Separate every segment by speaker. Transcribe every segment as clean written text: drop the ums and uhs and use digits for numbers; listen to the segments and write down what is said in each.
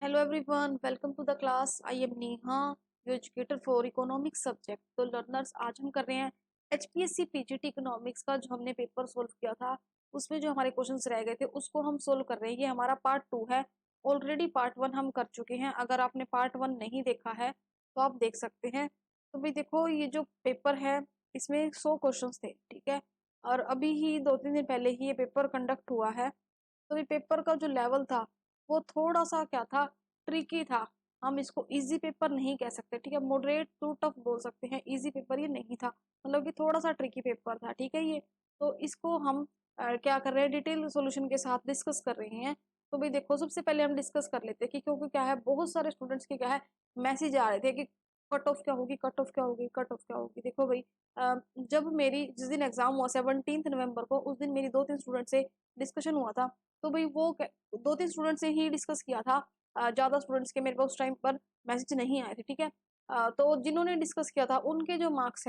Speaker 1: Hello everyone, welcome to the class. I am Neha, your educator for economics subject. तो learners आज हम कर रहे हैं HPSC PGT इकोनॉमिक्स का जो हमने पेपर सोल्व किया था उसमें जो हमारे क्वेश्चंस रह गए थे उसको हम सोल्व कर रहे हैं। ये हमारा पार्ट 2 है। ऑलरेडी पार्ट 1 हम कर चुके हैं। अगर आपने पार्ट 1 नहीं देखा है तो आप देख सकते हैं। तो भाई देखो ये जो पेपर है इसमें 100 क्वेश्चंस थे, ठीक है। और अभी ही 2-3 दिन पहले ही ये पेपर कंडक्ट हुआ है। तो ये पेपर का जो लेवल था वो थोड़ा सा क्या था, ट्रिकी था। हम इसको इजी पेपर नहीं कह सकते, ठीक है। मॉडरेट टू टफ बोल सकते हैं, इजी पेपर ये नहीं था। मतलब कि थोड़ा सा ट्रिकी पेपर था, ठीक है ये। तो इसको हम क्या कर रहे हैं, डिटेल सॉल्यूशन के साथ डिस्कस कर रहे हैं। तो भाई देखो सबसे पहले हम डिस्कस कर लेते हैं कि क्योंकि क्या है, बहुत सारे स्टूडेंट्स के क्या है मैसेज आ रहे थे कि कट ऑफ क्या होगी, कट ऑफ क्या होगी, कट ऑफ क्या होगी। देखो भाई जब मेरी जिस दिन एग्जाम हुआ 17 नवंबर को, उस दिन मेरी 2-3 स्टूडेंट से डिस्कशन हुआ था। तो भाई वो 2-3 स्टूडेंट से ही डिस्कस किया था। ज़्यादा स्टूडेंट्स के मेरे पास उस टाइम पर मैसेज नहीं आए थे, ठीक है। तो जिन्होंने डिस्कस किया था उनके जो मार्क्स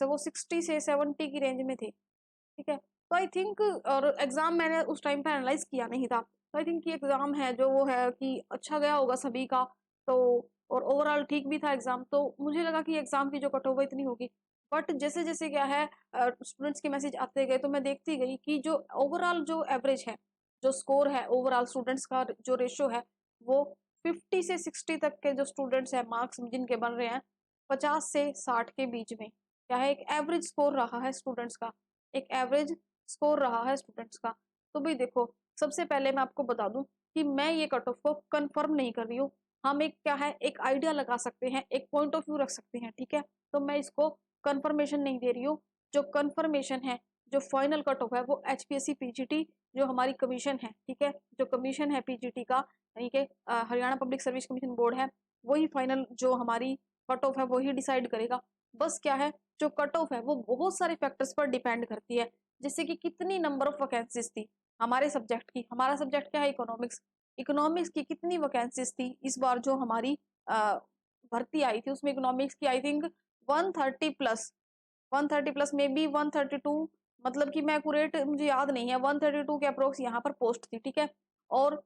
Speaker 1: है वो 60 से 70 की रेंज में थे, ठीक है। तो आई थिंक, और एग्जाम मैंने उस टाइम पे एनालाइज किया नहीं था, तो आई थिंक ये एग्जाम है जो वो है कि अच्छा गया होगा सभी का। तो और ओवरऑल ठीक भी था एग्जाम, तो मुझे लगा कि एग्जाम की जो कट ऑफ इतनी होगी। बट जैसे जैसे क्या है स्टूडेंट्स के मैसेज आते गए तो मैं देखती गई कि जो ओवरऑल जो एवरेज है, जो स्कोर है ओवरऑल स्टूडेंट्स का जो रेशियो है वो 50 से 60 तक के जो स्टूडेंट्स हैं मार्क्स जिनके बन रहे हैं 50 से 60 के बीच में, क्या है, एक एवरेज स्कोर रहा है स्टूडेंट्स का, एक एवरेज स्कोर रहा है स्टूडेंट्स का। तो भाई देखो सबसे पहले मैं आपको बता दूं कि मैं ये कट ऑफ को कंफर्म नहीं कर रही हूँ। हम एक क्या है, एक आइडिया लगा सकते हैं, एक पॉइंट ऑफ व्यू रख सकते हैं, ठीक है। तो मैं इसको कंफर्मेशन नहीं दे रही हूँ। जो कंफर्मेशन है, जो फाइनल कट ऑफ है वो HPSC PGT जो हमारी कमीशन है, ठीक है, जो कमीशन है PGT का, यानी कि Haryana public service commission board है, वही फाइनल जो हमारी कट ऑफ है वही डिसाइड करेगा। बस क्या है, जो कट ऑफ है वो बहुत सारे फैक्टर्स पर डिपेंड करती है। जैसे कि कितनी नंबर ऑफ वैकेंसीज थी हमारे सब्जेक्ट की, हमारा सब्जेक्ट क्या है, इकोनॉमिक्स। इकोनॉमिक्स की कितनी वैकेंसीज थी इस बार जो हमारी भर्ती आई थी, उसमें इकोनॉमिक्स की I think 130 plus, 130 plus may be 132, मतलब कि मैं एक्यूरेट मुझे याद नहीं है, 132 के अप्रोक्स यहाँ पर पोस्ट थी, ठीक है। और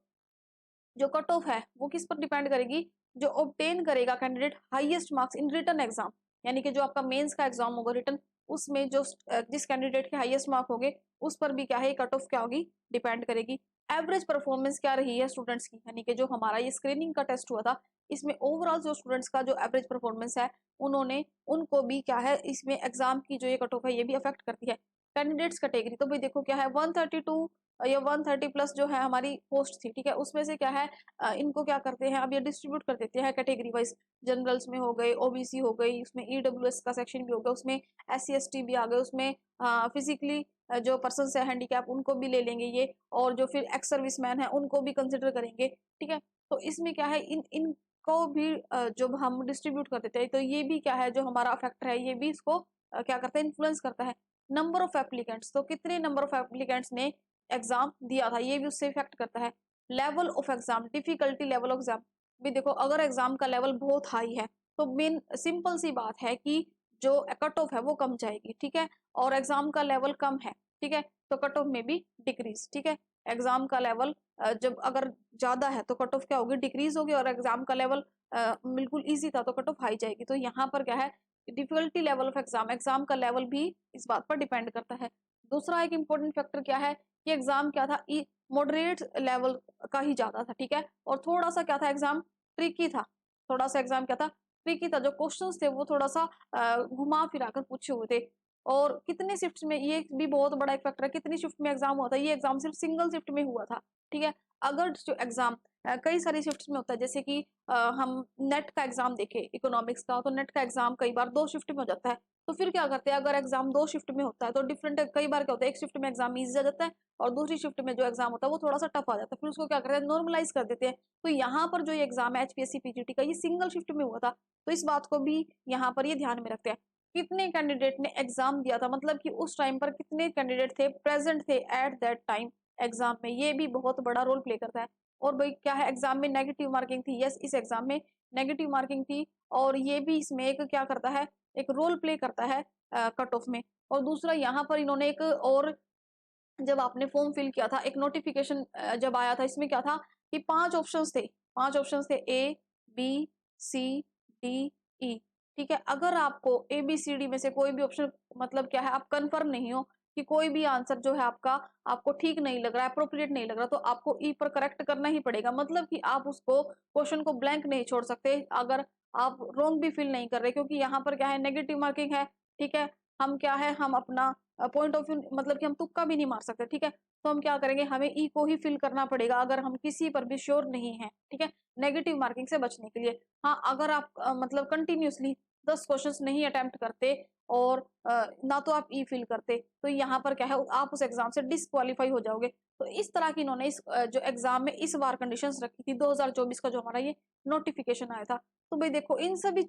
Speaker 1: जो कट ऑफ है वो किस पर डिपेंड करेगी, जो ऑब्टेन करेगा candidate highest marks in written exam, यानी कि जो आपका मेंस का एग्जाम होगा रिटन, उसमें जो जिस कैंडिडेट के हाईएस्ट मार्क होंगे उस पर भी क्या है कट ऑफ क्या होगी, डिपेंड करेगी। एवरेज परफॉर्मेंस क्या रही है स्टूडेंट्स की, यानी कि जो हमारा ये स्क्रीनिंग का टेस्ट हुआ था इसमें ओवरऑल जो स्टूडेंट्स का जो एवरेज परफॉर्मेंस है उन्होंने, उनको भी क्या है इसमें एग्जाम की जो ये कट ऑफ है ये भी अफेक्ट करती है। कैंडिडेट्स कैटेगरी तो भाई देखो क्या है, 132 या 130 प्लस जो है हमारी पोस्ट थी, ठीक है, उसमें से क्या है इनको क्या करते हैं, अब ये डिस्ट्रीब्यूट कर देते हैं कैटेगरी वाइज। जनरल्स में हो गए, OBC हो गई, उसमें EWS का सेक्शन भी हो गया, उसमें SC ST भी आ गए, उसमें फिजिकली जो पर्सन है हैंडीकैप उनको भी ले लेंगे ये, और जो फिर एक्स सर्विस मैन है उनको भी कंसिडर करेंगे, ठीक है। तो इसमें क्या है, इन इनको भी जब हम डिस्ट्रीब्यूट कर देते हैं तो ये भी क्या है जो हमारा फैक्टर है ये भी इसको क्या करता है, इन्फ्लुएंस करता है। नंबर ऑफ एप्लीकेंट्स, तो कितने नंबर ऑफ एप्लीकेंट्स ने एग्जाम दिया था ये भी उससे इफेक्ट करता है। Level of exam, difficulty level of exam भी देखो, अगर एग्जाम का लेवल बहुत हाई है तो मेन सिंपल सी बात है कि जो कट ऑफ है वो कम जाएगी, ठीक है। और एग्जाम का लेवल कम है, ठीक है, तो कट ऑफ में भी डिक्रीज, ठीक है। एग्जाम का लेवल जब अगर ज्यादा है तो कट ऑफ क्या होगी, डिक्रीज होगी, और एग्जाम का लेवल बिल्कुल ईजी था तो कट ऑफ हाई जाएगी। तो यहाँ पर क्या है, difficulty level of exam, exam का लेवल भी इस बात पर डिपेंड करता है। दूसरा एक इंपॉर्टेंट फैक्टर क्या है कि एग्जाम क्या था, मॉडरेट लेवल का ही ज्यादा था, ठीक है। और थोड़ा सा क्या था, एग्जाम ट्रिकी था, थोड़ा सा एग्जाम क्या था, ट्रिकी था। जो क्वेश्चंस थे वो थोड़ा सा घुमा फिरा कर पूछे हुए थे। और कितने शिफ्ट में, ये भी बहुत बड़ा एक फैक्टर है, कितनी शिफ्ट में एग्जाम हुआ था, ये एग्जाम सिर्फ सिंगल शिफ्ट में हुआ था, ठीक है। अगर जो एग्जाम कई सारी शिफ्ट में होता है, जैसे कि हम नेट का एग्जाम देखें इकोनॉमिक्स का, तो नेट का एग्जाम कई बार 2 शिफ्ट में हो जाता है। तो फिर क्या करते हैं, अगर एग्जाम 2 शिफ्ट में होता है तो डिफरेंट, कई बार क्या होता है एक शिफ्ट में एग्जाम ईजी आ जाता है और दूसरी शिफ्ट में जो एग्जाम होता है वो थोड़ा सा टफ आ जाता है, फिर उसको क्या करते हैं, नॉर्मलाइज कर देते हैं। तो यहाँ पर जो ये एग्जाम है HPSC PGT का, ये सिंगल शिफ्ट में हुआ था। तो इस बात को भी यहाँ पर ये ध्यान में रखते हैं। कितने कैंडिडेट ने एग्जाम दिया था, मतलब कि उस टाइम पर कितने कैंडिडेट थे प्रेजेंट थे एट दैट टाइम एग्जाम में, ये भी बहुत बड़ा रोल प्ले करता है। और भाई क्या है, एग्जाम में नेगेटिव मार्किंग थी, यस इस एग्जाम में नेगेटिव मार्किंग थी, और ये भी इसमें एक क्या करता है, एक रोल प्ले करता है कट ऑफ में। और दूसरा यहाँ पर इन्होंने एक और, जब आपने फॉर्म फिल किया था एक नोटिफिकेशन जब आया था, इसमें क्या था कि 5 ऑप्शंस थे, 5 ऑप्शंस थे A B C D E. ठीक है, अगर आपको ए बी सी डी में से कोई भी ऑप्शन मतलब क्या है आप कंफर्म नहीं हो कि कोई भी आंसर जो है आपका आपको ठीक नहीं लग रहा है, अप्रोप्रिएट नहीं लग रहा, तो आपको ई पर करेक्ट करना ही पड़ेगा। मतलब कि आप उसको क्वेश्चन को ब्लैंक नहीं छोड़ सकते अगर आप रॉन्ग भी फील नहीं कर रहे, क्योंकि यहाँ पर क्या है नेगेटिव मार्किंग है। ठीक है, हम क्या है हम अपना पॉइंट ऑफ व्यू मतलब कि हम तुक्का भी नहीं मार सकते। ठीक है, तो हम क्या करेंगे, हमें ई को ही फिल करना पड़ेगा अगर हम किसी पर भी श्योर नहीं है। ठीक है, नेगेटिव मार्किंग से बचने के लिए। हाँ, अगर आप मतलब कंटिन्यूसली 10 क्वेश्चंस नहीं अटेम्प्ट करते और ना तो आप ई फिल करते, तो यहाँ पर क्या है आप उस एग्जाम से डिस्क्वालीफाई हो जाओगे। तो इस तरह की इन्होंने इस जो एग्जाम में इस बार कंडीशंस रखी थी 2024 का जो हमारा ये नोटिफिकेशन आया था। तो भाई देखो इन सभी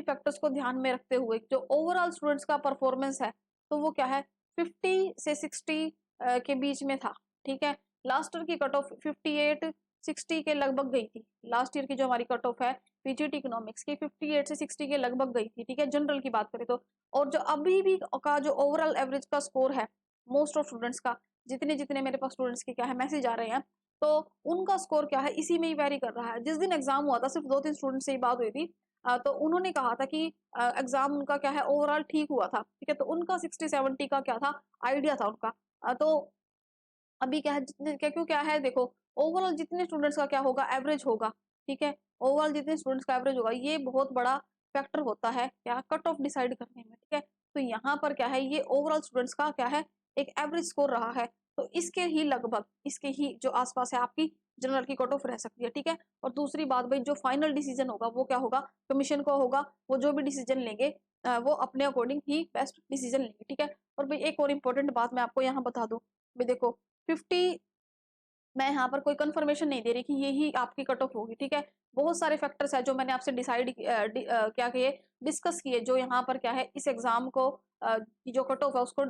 Speaker 1: फैक्टर्स को ध्यान में रखते हुए जो ओवरऑल स्टूडेंट्स का परफॉर्मेंस है तो वो क्या है 50 से 60 के बीच में था। ठीक है, लास्ट ईयर की कट ऑफ 58 60 के लगभग गई थी। लास्ट ईयर की जो हमारी कट ऑफ है पीजीटी इकोनॉमिक्स की 58 से 60 के लगभग गई थी। ठीक है, जनरल की बात करें तो। और जो अभी भी का जो ओवरऑल एवरेज का स्कोर है मोस्ट ऑफ स्टूडेंट्स का, जितने जितने मेरे पास स्टूडेंट्स के क्या है मैसेज आ रहे हैं, तो उनका स्कोर क्या है इसी में ही वेरी कर रहा है। जिस दिन एग्जाम हुआ था सिर्फ 2-3 स्टूडेंट से ही बात हुई थी, तो उन्होंने कहा था कि एग्जाम उनका क्या है ओवरऑल ठीक हुआ था। ठीक है, तो उनका 60-70 का क्या था आइडिया था उनका। तो अभी क्या है जितने क्या क्यों क्या है देखो, ओवरऑल जितने स्टूडेंट्स का क्या होगा एवरेज होगा। ठीक है, ओवरऑल जितने स्टूडेंट्स का एवरेज होगा ये बहुत बड़ा फैक्टर होता है क्या कट ऑफ डिसाइड करने में। ठीक है, तो यहाँ पर क्या है ये ओवरऑल स्टूडेंट्स का क्या है एक एवरेज स्कोर रहा है, तो इसके ही जो आसपास है आपकी जनरल की कट ऑफ रह सकती है। ठीक है, और दूसरी बात भाई जो फाइनल डिसीजन होगा वो क्या होगा कमीशन को होगा, वो जो भी डिसीजन लेंगे वो अपने अकॉर्डिंग ही बेस्ट डिसीजन लेंगे। ठीक है, और भाई एक और इम्पोर्टेंट बात मैं आपको यहाँ बता दूं, भाई देखो 50 मैं यहाँ पर कोई कंफर्मेशन नहीं दे रही कि यही आपकी कट ऑफ होगी। ठीक है, बहुत सारे फैक्टर्स है जो मैंने आपसे क्या किए डिस्कस किए, जो यहाँ पर क्या है इस एग्जाम को की जो कट ऑफ है उसको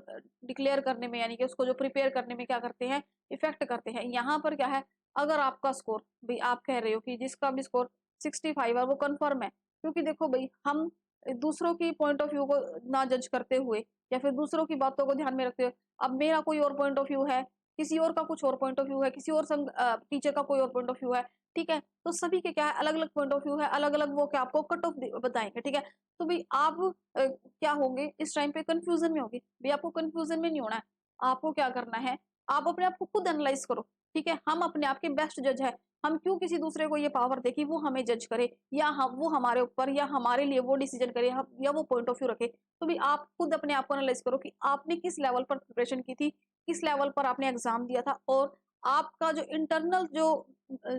Speaker 1: डिक्लेयर करने में यानी कि उसको जो प्रिपेयर करने में क्या करते हैं इफेक्ट करते हैं। यहाँ पर क्या है अगर आपका स्कोर भाई आप कह रहे हो कि जिसका भी स्कोर 65 है वो कन्फर्म है, क्योंकि देखो भाई हम दूसरों की पॉइंट ऑफ व्यू को ना जज करते हुए या फिर दूसरों की बातों को ध्यान में रखते हुए, अब मेरा कोई और पॉइंट ऑफ व्यू है, किसी और का कुछ और पॉइंट ऑफ व्यू है, किसी और टीचर का कोई और पॉइंट ऑफ व्यू है। ठीक है, तो सभी के क्या है अलग अलग पॉइंट ऑफ व्यू है, अलग अलग वो क्या आपको कट ऑफ बताएंगे। ठीक है, तो भाई आप क्या होंगे इस टाइम पे कंफ्यूजन में होगी। भाई आपको कंफ्यूजन में नहीं होना है, आपको क्या करना है आप अपने आप को खुद एनालाइज करो। ठीक है, हम अपने आप के बेस्ट जज है, हम क्यों किसी दूसरे को ये पावर दे कि वो हमें जज करे या हम वो हमारे ऊपर या हमारे लिए वो डिसीजन करे या वो पॉइंट ऑफ व्यू रखे। तो भी आप खुद अपने आप को एनालाइज करो कि आपने किस लेवल पर प्रिपरेशन की थी, किस लेवल पर आपने एग्जाम दिया था, और आपका जो इंटरनल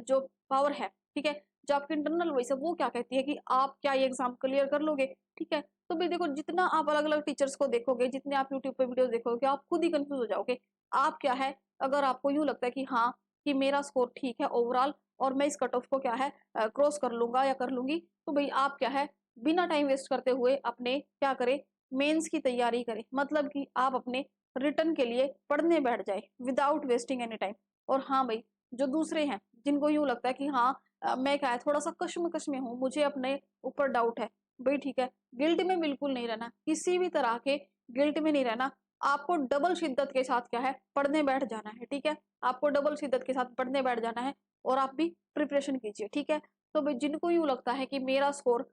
Speaker 1: जो पावर है, ठीक है, जो आपकी इंटरनल वॉइस है वो क्या कहती है कि आप क्या ये एग्जाम क्लियर कर लोगे। ठीक है, तो भाई देखो जितना आप अलग अलग टीचर्स को देखोगे, जितने आप यूट्यूब पे वीडियो देखोगे, आप खुद ही कंफ्यूज हो जाओगे। आप क्या है अगर आपको यूं लगता है कि हाँ कि मेरा स्कोर ठीक है ओवरऑल और मैं इस कट ऑफ को क्या है क्रॉस कर लूंगा या कर लूंगी, तो भाई आप क्या है बिना टाइम वेस्ट करते हुए अपने क्या करें मेंस की तैयारी करें, मतलब कि आप अपने रिटर्न के लिए पढ़ने बैठ जाए विदाउट वेस्टिंग एनी टाइम। और हाँ भाई जो दूसरे हैं जिनको यूं लगता है कि हाँ मैं क्या है थोड़ा सा कश्मकश में हूँ, मुझे अपने ऊपर डाउट है, भाई ठीक है गिल्ट में बिल्कुल नहीं रहना, किसी भी तरह के गिल्ट में नहीं रहना, आपको डबल शिद्दत के साथ क्या है पढ़ने बैठ जाना है। ठीक है, आपको डबल शिद्दत के साथ पढ़ने बैठ जाना है और आप भी प्रिपरेशन कीजिए। ठीक है, तो भाई जिनको यूं लगता है कि मेरा स्कोर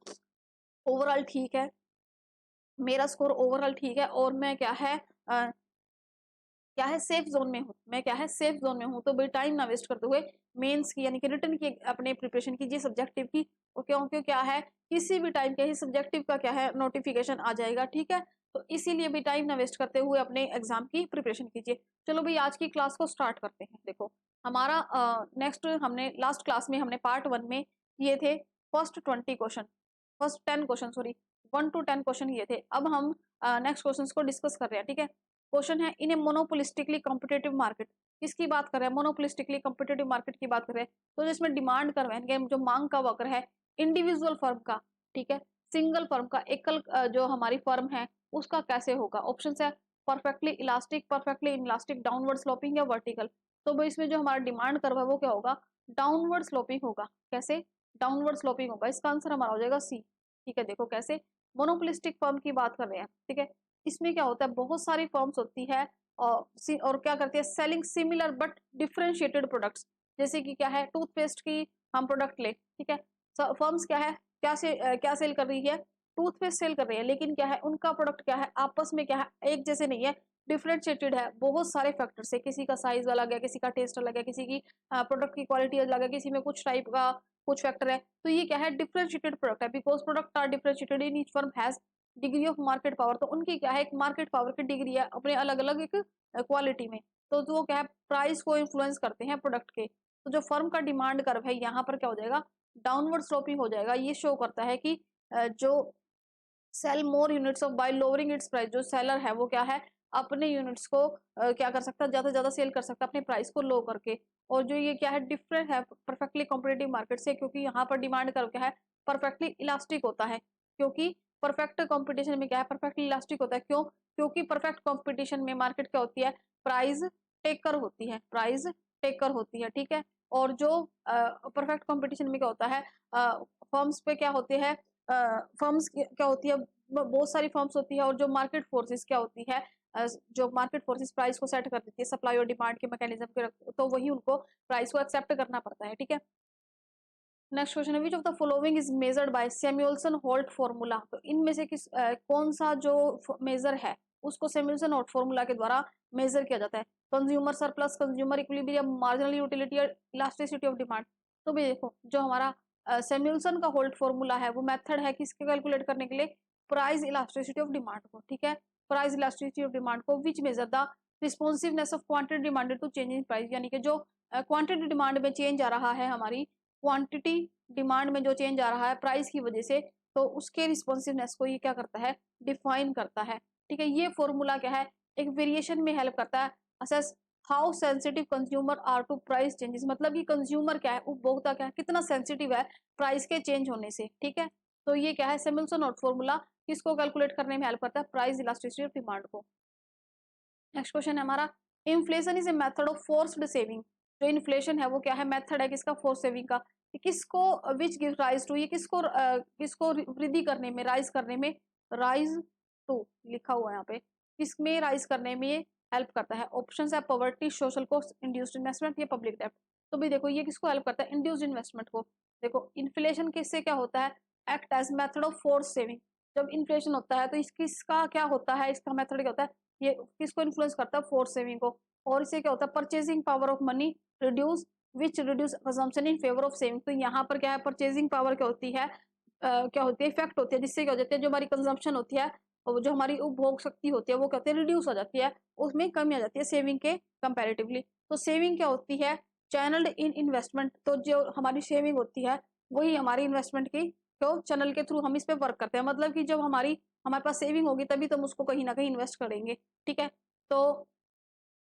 Speaker 1: ओवरऑल ठीक है, मेरा स्कोर ओवरऑल ठीक है और मैं क्या है सेफ जोन में हूँ, मैं क्या है सेफ जोन में हूँ, तो भाई टाइम ना वेस्ट करते हुए मेंस की यानी कि रिटर्न की अपने प्रिपरेशन कीजिए सब्जेक्टिव की। क्योंकि क्या है किसी भी टाइम के ही सब्जेक्टिव का क्या है नोटिफिकेशन आ जाएगा। ठीक है, तो इसीलिए भी टाइम ना वेस्ट करते हुए अपने एग्जाम की प्रिपरेशन कीजिए। चलो भाई आज की क्लास को स्टार्ट करते हैं। देखो हमारा नेक्स्ट हमने लास्ट क्लास में हमने पार्ट 1 में किए थे first 10 question sorry 1 to 10 question किए थे। अब हम नेक्स्ट क्वेश्चन को डिस्कस कर रहे हैं। ठीक है, क्वेश्चन है इन ए मोनोपोलिस्टिकली कॉम्पिटेटिव मार्केट, किसकी बात कर रहे हैं मोनोपोलिस्टिकली कॉम्पिटेटिव मार्केट की बात कर रहे हैं। तो जिसमें डिमांड कर रहे हैं जो मांग का वक्र है इंडिविजुअल फर्म का, ठीक है, सिंगल फर्म का एकल जो हमारी फर्म है उसका कैसे होगा। ऑप्शन है perfectly elastic, perfectly elastic, downward sloping या वर्टिकल। तो भाई इसमें जो हमारा डिमांड कर्व है वो क्या होगा डाउनवर्ड स्लोपिंग होगा। कैसे डाउनवर्ड स्लोपिंग होगा, इसका आंसर हमारा हो जाएगा सी। ठीक है, देखो कैसे मोनोपोलिस्टिक फर्म की बात कर रहे हैं। ठीक है, इसमें क्या होता है बहुत सारी फर्म्स होती है और क्या करती है selling similar but differentiated products. जैसे कि क्या है, टूथपेस्ट की हम प्रोडक्ट ले, ठीक है, फर्म्स क्या है, क्या सेल कर रही है, टूथपेस्ट सेल कर रही है, लेकिन क्या है उनका प्रोडक्ट क्या है, आपस में क्या है एक जैसे नहीं है, डिफरेंशिएटेड है, बहुत सारे फैक्टर्स है, किसी का साइज अलग है, किसी का टेस्ट अलग है, किसी की प्रोडक्ट की क्वालिटी अलग है, किसी में कुछ टाइप का कुछ फैक्टर है, तो ये क्या है डिफरेंशिएटेड प्रोडक्ट है, because product are differentiated in each firm has degree of market power, तो उनकी क्या है एक मार्केट पावर की डिग्री है अपने अलग अलग एक क्वालिटी में, तो वो क्या है प्राइस को इन्फ्लुएंस करते हैं प्रोडक्ट के, तो जो फर्म का डिमांड कर्व है यहाँ पर क्या हो जाएगा, डाउनवर्ड स्लोपिंग हो जाएगा, ये शो करता है कि जो sell more units of by lowering its price, जो सेलर है वो क्या है अपने यूनिट्स को क्या कर सकता है, ज्यादा से ज्यादा सेल कर सकता है अपने प्राइस को लो करके, और जो ये क्या है डिफरेंट है परफेक्टली कॉम्पिटेटिव मार्केट से, क्योंकि यहाँ पर डिमांड कर्व क्या है परफेक्टली इलास्टिक होता है, क्योंकि परफेक्ट कंपटीशन में क्या है परफेक्टली इलास्टिक होता है, क्यों, क्योंकि परफेक्ट कंपटीशन में मार्केट क्या होती है, प्राइस टेकर होती है, प्राइस टेकर होती है, ठीक है, और जो परफेक्ट कंपटीशन में क्या होता है, फर्म्स पे क्या होते हैं, फर्म्स क्या होती है, बहुत सारी फर्म्स होती है, और जो मार्केट फोर्सेस क्या होती है, जो मार्केट फोर्सेस प्राइस को सेट कर देती है सप्लाई और डिमांड के मैकेनिज्म के, तो वही उनको प्राइस को एक्सेप्ट करना पड़ता है, ठीक है। नेक्स्ट क्वेश्चन है, which of the following is measured by Samuelson Holt formula, तो इनमें से कौन सा जो मेजर है उसको सैमुअल्सन होल्ट फॉर्मूला के द्वारा मेजर किया जाता है, consumer surplus, consumer equilibrium, marginal utility, elasticity of demand, तो भी देखो जो हमारा सैमुअल्सन का होल्ट फॉर्मूला है वो मेथड है किसके कैलकुलेट करने के लिए, प्राइस इलास्टिसिटी ऑफ डिमांड को, ठीक है, प्राइस इलास्टिसिटी ऑफ डिमांड को, which measure the responsiveness of quantity demanded to change in price, यानी कि जो क्वांटिटी डिमांड में चेंज आ रहा है, हमारी क्वांटिटी डिमांड में जो चेंज आ रहा है प्राइस की वजह से, तो उसके रिस्पॉन्सिवनेस को ये क्या करता है डिफाइन करता है, ठीक है, ये फॉर्मूला क्या है एक वेरिएशन में हेल्प करता है, assess how sensitive consumer are to price changes, मतलब कि कंज्यूमर क्या है, उपभोक्ता क्या है, कितना सेंसिटिव है प्राइस के चेंज होने से, ठीक है, तो ये क्या है सैमुअल्सन होल्ट फॉर्मूला किसको कैलकुलेट करने में हेल्प करता है, प्राइस इलास्टिसिटी ऑफ डिमांड को। नेक्स्ट क्वेश्चन है हमारा, inflation is a method of forced saving, जो इन्फ्लेशन है वो क्या है मेथड है किसका, फोर्स सेविंग का, किसको विच गिव राइज टू, ये किसको किसको वृद्धि करने में, राइज करने में, राइज टू लिखा हुआ है यहाँ पे, किसमें राइज करने में ये हेल्प करता है, ऑप्शन है poverty, social cost, induced investment, या पब्लिक डेब्ट, तो भी देखो ये किसको हेल्प करता है, इंड्यूस्ड इन्वेस्टमेंट को, देखो इन्फ्लेशन किससे क्या होता है, act as method of force saving, जब इन्फ्लेशन होता है तो इसका क्या होता है, इसका मेथड क्या होता है, ये किसको इन्फ्लुएंस करता है, फोर्स सेविंग को, और इससे क्या होता है purchasing power of money reduce, which reduce consumption in favour of saving, तो यहाँ पर क्या है परचेजिंग पावर क्या होती है, क्या होती है इफेक्ट होती है, जिससे क्या हो जाती है जो हमारी कंजम्पशन होती है और जो हमारी उपभोग शक्ति होती है वो कहते हैं रिड्यूस हो जाती है, उसमें कमी आ जाती है सेविंग के कंपैरेटिवली, तो सेविंग क्या होती है चैनल्ड इन इन्वेस्टमेंट, तो जो हमारी सेविंग होती है वही हमारी इन्वेस्टमेंट की तो चैनल के थ्रू हम इस पे वर्क करते हैं, मतलब कि जब हमारे पास सेविंग होगी तभी तो हम उसको कहीं ना कहीं इन्वेस्ट करेंगे, ठीक है, तो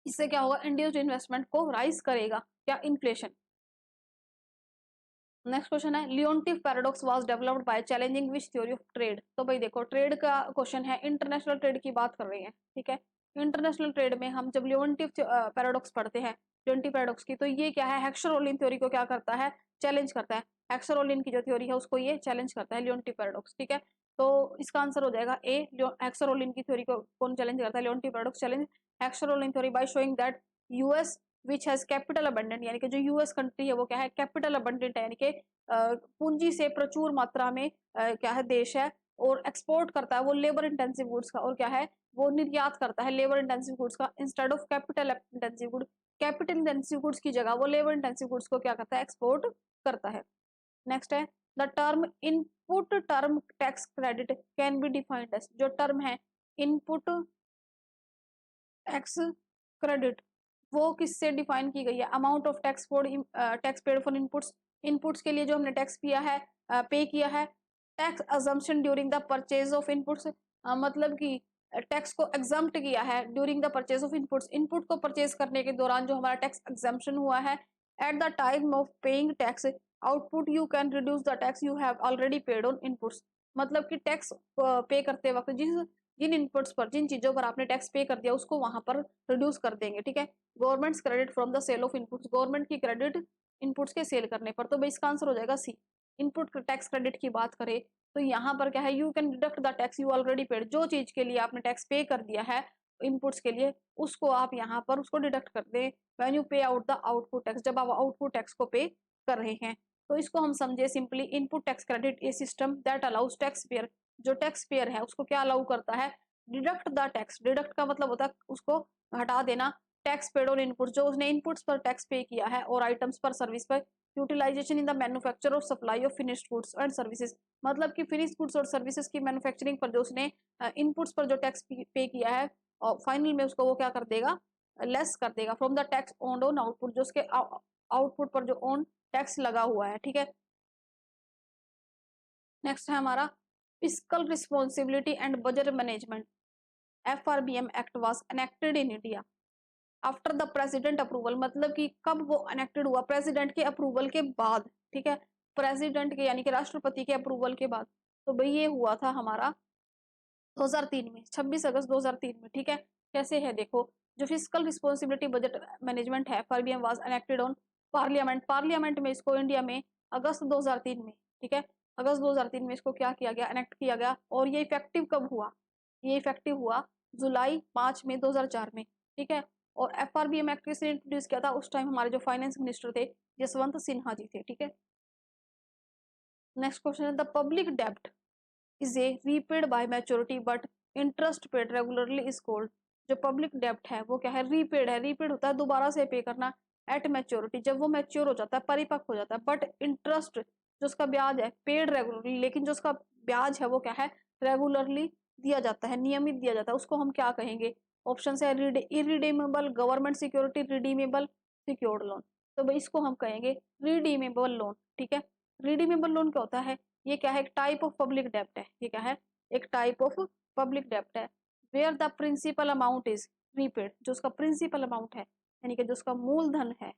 Speaker 1: इससे क्या होगा इंड्यूस्ड इन्वेस्टमेंट को राइज करेगा क्या, इन्फ्लेशन। नेक्स्ट क्वेश्चन है, Leontief paradox was developed by challenging which theory of trade, तो भाई देखो ट्रेड का क्वेश्चन है, इंटरनेशनल ट्रेड की बात कर रहे हैं, ठीक है, इंटरनेशनल ट्रेड में हम जब लियोन्टिफ पैराडॉक्स पढ़ते हैं, लियोन्टिफ पैराडॉक्स की, तो ये क्या है हेक्सर-रोलिन थ्योरी को क्या करता है चैलेंज करता है, हेक्सर-रोलिन की जो थ्योरी है उसको ये चैलेंज करता है लियोन्टिफ पैराडॉक्स, ठीक है, तो इसका आंसर हो जाएगा ए, हेक्सर-रोलिन की थ्योरी को कौन चैलेंज करता है, Leontief paradox challenge Heckscher Ohlin theory by showing that US which has capital abundant, यानी कि जो यूएस कंट्री है वो क्या है कैपिटल अबंडेंट है, यानी कि पूंजी से प्रचुर मात्रा में क्या है देश है, और एक्सपोर्ट करता है वो लेबर इंटेंसिव गुड्स का, और क्या है वो निर्यात करता है लेबर इंटेंसिव गुड्स का instead of capital intensive good, capital intensive goods की जगह वो लेबर इंटेंसिव गुड्स को क्या करता है एक्सपोर्ट करता है। नेक्स्ट है, the term input term tax credit can be defined as, जो टर्म है इनपुट टैक्स क्रेडिट वो किससे डिफाइन की गई है, amount of tax for tax paid for inputs, inputs के लिए जो हमने टैक्स किया है पे किया है, tax assumption during the purchase of inputs, मतलब कि टैक्स को एग्जम्प्ट किया है during the purchase of inputs, input को परचेज करने के दौरान जो हमारा टैक्स एग्जम्पशन हुआ है, at the time of paying tax output you can reduce the tax you have already paid on inputs, मतलब कि टैक्स पे करते वक्त जिन इनपुट्स पर जिन चीजों पर आपने टैक्स पे कर दिया उसको वहां पर रिड्यूस कर देंगे, ठीक है, government's credit from the sale of inputs, government की क्रेडिट इनपुट्स के सेल करने पर, तो भाई इसका आंसर हो जाएगा सी, इनपुट टैक्स क्रेडिट की बात करें तो यहाँ पर क्या है you can deduct the tax you already paid, जो चीज के लिए आपने टैक्स पे कर दिया है इनपुट्स के लिए, उसको आप यहाँ पर उसको डिडक्ट कर दें व्हेन यू पे आउट द आउटपुट टैक्स, जब आप आउटपुट टैक्स को पे कर रहे हैं। तो इसको हम समझे simply, input tax credit A system that allows tax payer, जो टैक्स पेयर है उसको क्या अलाउ करता है, डिडक्ट द टैक्स। डिडक्ट का मतलब होता है उसको हटा देना, टैक्स पेड ऑन इनपुट, जो उसने इनपुट्स पर टैक्स पे किया है और आइटम्स पर सर्विस पर, यूटिलाइजेशन इन द मैन्युफैक्चर और supply of finished goods and services, मतलब कि फिनिश्ड गुड्स और सर्विसेज की मैन्युफैक्चरिंग पर जो उसने इनपुट्स पर जो टैक्स पे किया है, और फाइनल में उसको वो क्या कर देगा, लेस कर देगा from the tax on on output, जो उसके आउटपुट पर जो ऑन टैक्स लगा हुआ है। ठीक है, नेक्स्ट है हमारा fiscal responsibility and budget management. FRBM act was enacted in India after the president approval, मतलब कि कब वो एनेक्टेड हुआ, प्रेसिडेंट के अप्रूवल के बाद। ठीक है, प्रेसिडेंट के यानी कि राष्ट्रपति के अप्रूवल के बाद। तो भाई ये हुआ था हमारा 2003 में, 26 अगस्त 2003 में। ठीक है, कैसे है देखो, जो फिस्कल रिस्पॉन्सिबिलिटी बजट मैनेजमेंट है FRBM was enacted on parliament, parliament में इसको इंडिया में अगस्त 2003 में, ठीक है, अगस्त 2003 में इसको क्या किया गया, एनेक्ट किया गया। और ये इफेक्टिव कब हुआ, ये इफेक्टिव हुआ जुलाई 5 में 2004 में। ठीक है, और FRBM एक्ट किसने इंट्रोड्यूस किया था, उस टाइम हमारे जो फाइनेंस मिनिस्टर थे यशवंत सिन्हा जी थे। ठीक है, नेक्स्ट क्वेश्चन है द पब्लिक डेब्ट is a repaid by maturity but interest paid regularly is called, जो पब्लिक डेब्ट है वो क्या है, रीपेड है, रीपेड होता है दोबारा से पे करना, एट मैच्योरिटी जब वो मैच्योर हो जाता है, परिपक्व हो जाता है, बट इंटरेस्ट जो उसका ब्याज है पेड रेगुलरली, लेकिन जो उसका ब्याज है वो क्या है, रेगुलरली दिया जाता है, नियमित दिया जाता है, उसको हम क्या कहेंगे, ऑप्शन है irredeemable government security, redeemable secured loan. तो भाई इसको हम कहेंगे रिडीमेबल लोन। ठीक है, रिडीमेबल लोन क्या होता है, ये क्या है, एक टाइप ऑफ पब्लिक डेब्ट है, ये क्या है, एक टाइप ऑफ पब्लिक डेब्ट है, where the principal amount is repaid, जो उसका प्रिंसिपल अमाउंट है यानी कि जो उसका मूलधन है,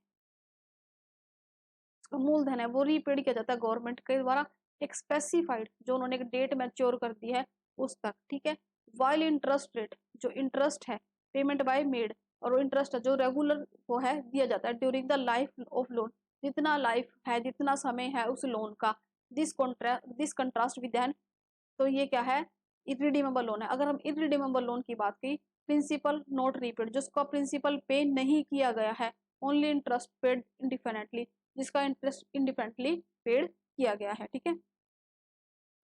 Speaker 1: उसका मूलधन है वो रीपेड किया जाता है गवर्नमेंट के द्वारा, एक स्पेसिफाइड जो उन्होंने एक डेट मैच्योर कर दी है उस तक। ठीक है, वाइल इंटरेस्ट रेट, जो इंटरेस्ट है पेमेंट बाय मेड, और वो इंटरेस्ट है जो रेगुलर वो है दिया जाता है during the life of loan, जितना लाइफ है जितना समय है उस लोन का, दिस कंट्रास्ट विद एन, तो ये क्या है, इरिडीमेबल लोन है। अगर हम इरिडीमेबल लोन की बात की, प्रिंसिपल नॉट रीपेड, जिसका प्रिंसिपल पे नहीं किया गया है, ओनली इंटरेस्ट पेड इंडिफिनिटली, जिसका इंटरेस्ट इंडिफिनिटली पेड किया गया है। ठीक है,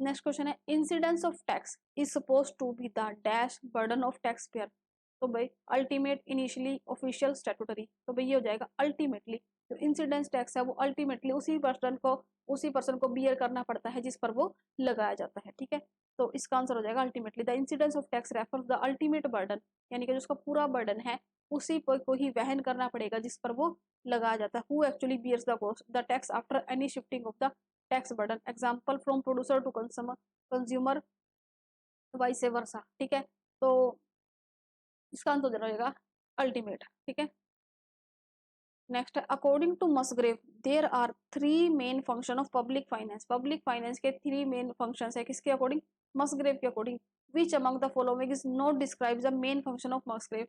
Speaker 1: नेक्स्ट क्वेश्चन है incidence of tax is suppose to be the dash burden of tax payer, तो भाई अल्टीमेट इनिशियली ऑफिशियल स्टैट्यूटरी, तो भाई ये हो जाएगा अल्टीमेटली, जो इंसिडेंस टैक्स है वो अल्टीमेटली उसी पर्सन को बियर करना पड़ता है जिस पर वो लगाया जाता है। ठीक है, तो इसका आंसर हो जाएगा ultimately, the incidence of tax refers the ultimate burden, यानी कि जो उसका पूरा बर्डन है उसी पर को ही वहन करना पड़ेगा जिस पर वो लगाया जाता है, who actually bears the cost the tax after any shifting of the tax burden, example from producer to consumer vice versa. ठीक है, तो इसका आंसर हो जाएगा अल्टीमेट। ठीक है, नेक्स्ट है according to Musgrave there are 3 main function of public finance, public finance के 3 मेन फंक्शन है, किसके अकॉर्डिंग, मसग्रेव के according, which among the following is not describe the main function of Musgrave,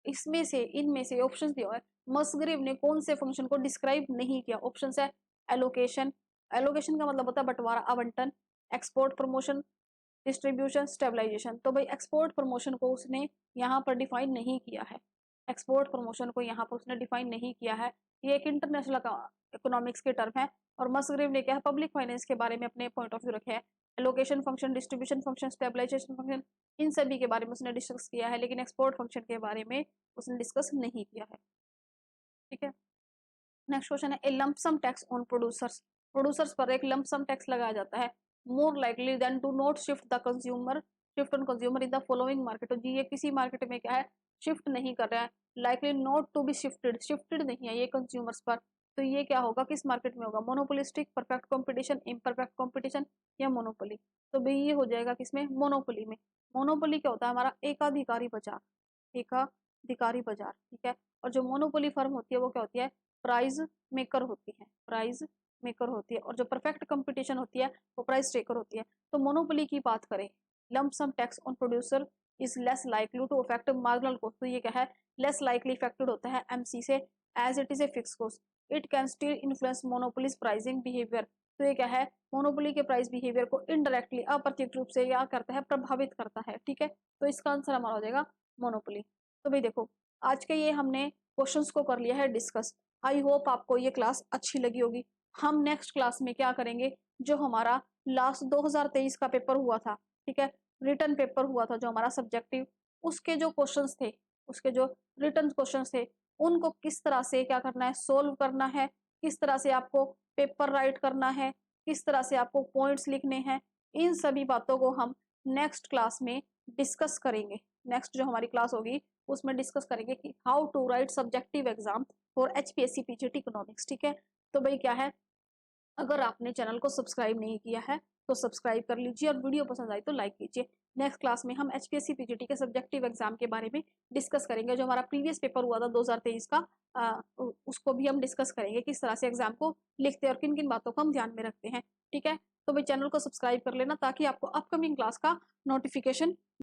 Speaker 1: इसमें से इनमें से ऑप्शन दिया हुआ है, मसग्रेव ने कौन से फंक्शन को डिस्क्राइब नहीं किया, ऑप्शन है एलोकेशन, एलोकेशन का मतलब होता है बंटवारा आवंटन, एक्सपोर्ट प्रमोशन, डिस्ट्रीब्यूशन, स्टेबलाइजेशन। तो भाई एक्सपोर्ट प्रमोशन को उसने यहाँ पर डिफाइन नहीं किया है, एक्सपोर्ट प्रमोशन को यहाँ पर उसने डिफाइन नहीं किया है, ये एक इंटरनेशनल इकोनॉमिक्स के टर्म है। और मसग्रेव ने क्या है पब्लिक फाइनेंस के बारे में अपने पॉइंट ऑफ व्यू रखे हैं, allocation function, distribution function, stabilization function, इन सभी के बारे में उसने डिस्कस किया है, लेकिन एक्सपोर्ट फंक्शन के बारे में उसने डिस्कस नहीं किया है। ठीक है, नेक्स्ट क्वेश्चन है a lump sum tax on producers, producers पर एक लंपसम टैक्स लगाया जाता है, more likely than to not shift the consumer, shift on consumer in the following market, तो जी ये किसी मार्केट में क्या है शिफ्ट नहीं कर रहा है, likely not to be shifted, shifted नहीं है ये कंज्यूमर्स पर, तो ये क्या होगा किस मार्केट में होगा, monopolistic, perfect competition, imperfect competition या मोनोपोली, तो भाई ये हो जाएगा किसमें, मोनोपोली में। मोनोपोली क्या होता है हमारा, एकाधिकारी बाजार, एकाधिकारी बाजार। ठीक है, और जो मोनोपोली फर्म होती है वो क्या होती है, प्राइज मेकर होती है, प्राइज मेकर होती है, और जो परफेक्ट कंपटीशन होती है वो प्राइस टेकर होती है। तो मोनोपोली की बात करें, lump sum tax on producer is less likely to affect marginal cost, तो ये क्या है लेस लाइकली इफेक्टेड होता है एमसी से, as it is a fix cost, it can still influence monopoly's pricing behaviour, तो ये क्या है मोनोपोली के प्राइस बिहेवियर को इनडायरेक्टली अप्रत्यक्ष रूप से क्या करता है प्रभावित करता है। ठीक है, तो इसका आंसर हमारा हो जाएगा मोनोपोली। तो भाई देखो, आज के ये हमने क्वेश्चंस को कर लिया है डिस्कस। आई होप आपको ये क्लास अच्छी लगी होगी। हम नेक्स्ट क्लास में क्या करेंगे, जो हमारा लास्ट 2023 का पेपर हुआ था, ठीक है, रिटर्न पेपर हुआ था जो हमारा सब्जेक्टिव, उसके जो क्वेश्चंस थे, उसके जो रिटर्न क्वेश्चंस थे, उनको किस तरह से क्या करना है, सोल्व करना है, किस तरह से आपको पेपर राइट करना है, किस तरह से आपको पॉइंट्स लिखने हैं, इन सभी बातों को हम नेक्स्ट क्लास में डिस्कस करेंगे। नेक्स्ट जो हमारी क्लास होगी उसमें डिस्कस करेंगे कि how to write subjective exam for HPSC PGT economics, ठीक है। तो भाई क्या है, अगर आपने चैनल को सब्सक्राइब नहीं किया है तो सब्सक्राइब कर लीजिए और वीडियो पसंद आई तो लाइक कीजिए। नेक्स्ट क्लास में हम एचपीएससी पीजीटी के सब्जेक्टिव एग्जाम के बारे में डिस्कस करेंगे। जो हमारा प्रीवियस पेपर हुआ था 2023 का, उसको भी हम डिस्कस करेंगे, किस तरह से एग्जाम को लिखते हैं और किन किन बातों को हम ध्यान में रखते हैं, ठीक है। तो भाई चैनल को सब्सक्राइब कर लेना ताकि आपको अपकमिंग क्लास का नोटिफिकेशन